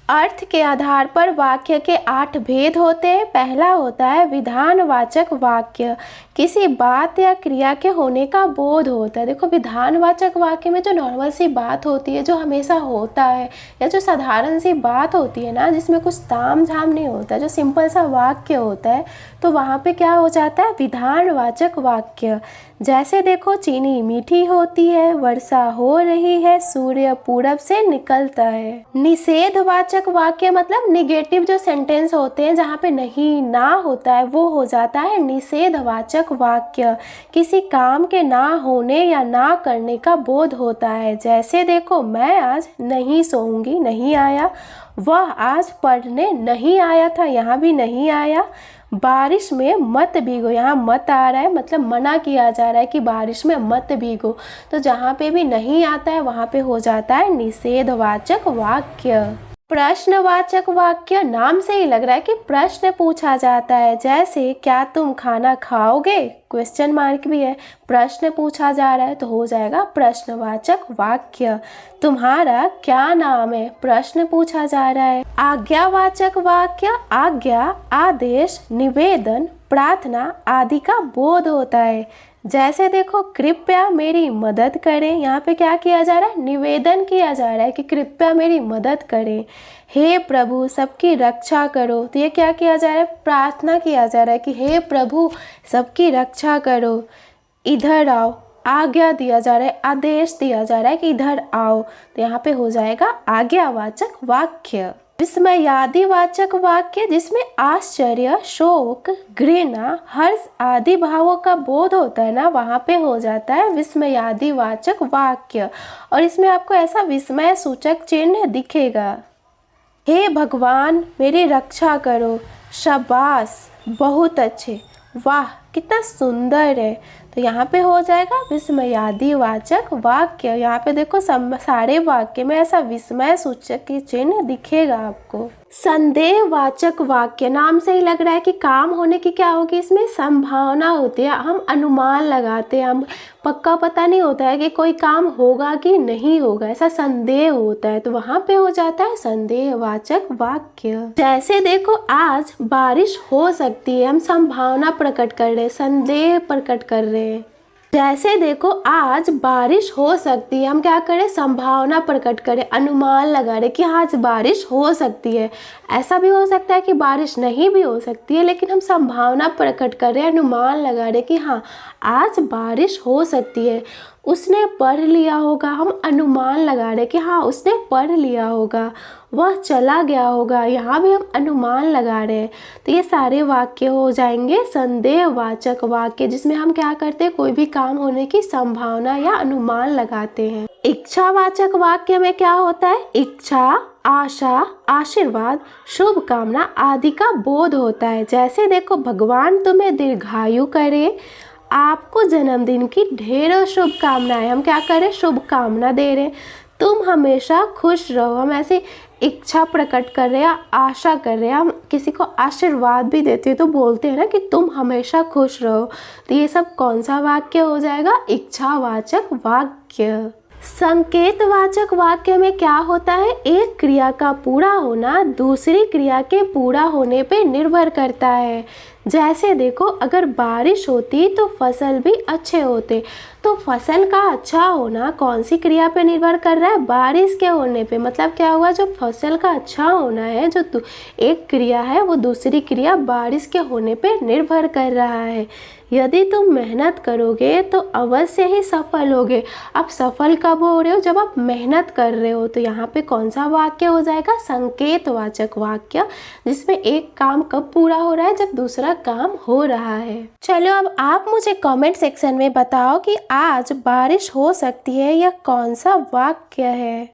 अर्थ के आधार पर वाक्य के 8 भेद होते हैं। पहला होता है विधानवाचक वाक्य, किसी बात या क्रिया के होने का बोध होता है। देखो विधानवाचक वाक्य में जो नॉर्मल सी बात होती है, जो हमेशा होता है, या जो साधारण सी बात होती है ना, जिसमें कुछ ताम झाम नहीं होता, जो सिंपल सा वाक्य होता है, तो वहाँ पे क्या हो जाता है, विधानवाचक वाक्य। जैसे देखो चीनी मीठी होती है, वर्षा हो रही है, सूर्य पूरब से निकलता है। निषेधवाचक वाक्य मतलब निगेटिव जो सेंटेंस होते हैं, जहाँ पे नहीं ना होता है, वो हो जाता है निषेधवाचक वाक्य। किसी काम के ना होने या ना करने का बोध होता है। जैसे देखो मैं आज नहीं सोऊंगी, नहीं आया। वह आज पढ़ने नहीं आया था, यहाँ भी नहीं आया। बारिश में मत भीगो, यहाँ मत आ रहा है, मतलब मना किया जा रहा है कि बारिश में मत भीगो। तो जहाँ पे भी नहीं आता है वहाँ पे हो जाता है निषेधवाचक वाक्य। प्रश्नवाचक वाक्य, नाम से ही लग रहा है कि प्रश्न पूछा जाता है। जैसे क्या तुम खाना खाओगे, क्वेश्चन मार्क भी है, प्रश्न पूछा जा रहा है, तो हो जाएगा प्रश्नवाचक वाक्य। तुम्हारा क्या नाम है, प्रश्न पूछा जा रहा है। आज्ञावाचक वाक्य, आज्ञा, आदेश, निवेदन, प्रार्थना आदि का बोध होता है। जैसे देखो कृपया मेरी मदद करें, यहाँ पे क्या किया जा रहा है, निवेदन किया जा रहा है कि कृपया मेरी मदद करें। हे प्रभु सबकी रक्षा करो, तो ये क्या किया जा रहा है, प्रार्थना किया जा रहा है कि हे प्रभु सबकी रक्षा करो। इधर आओ, आज्ञा दिया जा रहा है, आदेश दिया जा रहा है कि इधर आओ, तो यहाँ पे हो जाएगा आज्ञावाचक वाक्य। विस्मयादिवाचक वाक्य, जिसमें आश्चर्य, शोक, घृणा, हर्ष आदि भावों का बोध होता है ना, वहाँ पे हो जाता है विस्मयादिवाचक वाक्य। और इसमें आपको ऐसा विस्मय सूचक चिन्ह दिखेगा। हे भगवान मेरी रक्षा करो, शाबाश बहुत अच्छे, वाह कितना सुंदर है, तो यहाँ पे हो जाएगा विस्मयादिवाचक वाक्य। यहाँ पे देखो सारे वाक्य में ऐसा विस्मय सूचक की चिन्ह दिखेगा आपको। संदेहवाचक वाक्य, नाम से ही लग रहा है कि काम होने की क्या होगी, इसमें संभावना होती है, हम अनुमान लगाते हैं, हम पक्का पता नहीं होता है कि कोई काम होगा कि नहीं होगा, ऐसा संदेह होता है, तो वहाँ पे हो जाता है संदेहवाचक वाक्य। जैसे देखो आज बारिश हो सकती है, हम संभावना प्रकट कर रहे हैं, संदेह प्रकट कर रहे हैं। जैसे देखो आज बारिश हो सकती है, हम क्या करें, संभावना प्रकट करें, अनुमान लगा रहे कि आज बारिश हो सकती है। ऐसा भी हो सकता है कि बारिश नहीं भी हो सकती है, लेकिन हम संभावना प्रकट कर रहे हैं, अनुमान लगा रहे कि हाँ आज बारिश हो सकती है। उसने पढ़ लिया होगा, हम अनुमान लगा रहे कि हाँ उसने पढ़ लिया होगा। वह चला गया होगा, यहाँ भी हम अनुमान लगा रहे हैं। तो ये सारे वाक्य हो जाएंगे संदेहवाचक वाक्य, जिसमें हम क्या करते हैं, कोई भी काम होने की संभावना या अनुमान लगाते हैं। इच्छावाचक वाक्य में क्या होता है, इच्छा, आशा, आशीर्वाद, शुभ कामना आदि का बोध होता है। जैसे देखो भगवान तुम्हें दीर्घायु करे, आपको जन्मदिन की ढेरों शुभकामनाएं, हम क्या करें, शुभ कामना दे रहे हैं। तुम हमेशा खुश रहो, हम ऐसी इच्छा प्रकट कर रहे हैं, आशा कर रहे हैं। हम किसी को आशीर्वाद भी देते हैं तो बोलते हैं ना कि तुम हमेशा खुश रहो। तो ये सब कौन सा वाक्य हो जाएगा, इच्छावाचक वाक्य। संकेतवाचक वाक्य में क्या होता है, एक क्रिया का पूरा होना दूसरी क्रिया के पूरा होने पे निर्भर करता है। जैसे देखो अगर बारिश होती तो फसल भी अच्छे होते, तो फसल का अच्छा होना कौन सी क्रिया पे निर्भर कर रहा है, बारिश के होने पे। मतलब क्या हुआ, जो फसल का अच्छा होना है, जो एक क्रिया है, वो दूसरी क्रिया बारिश के होने पे निर्भर कर रहा है। यदि तुम मेहनत करोगे तो अवश्य ही सफल होगे। आप सफल कब हो रहे हो, जब आप मेहनत कर रहे हो। तो यहाँ पे कौन सा वाक्य हो जाएगा, संकेतवाचक वाक्य, जिसमें एक काम कब पूरा हो रहा है, जब दूसरा काम हो रहा है। चलो अब आप मुझे कमेंट सेक्शन में बताओ कि आज बारिश हो सकती है, यह कौन सा वाक्य है।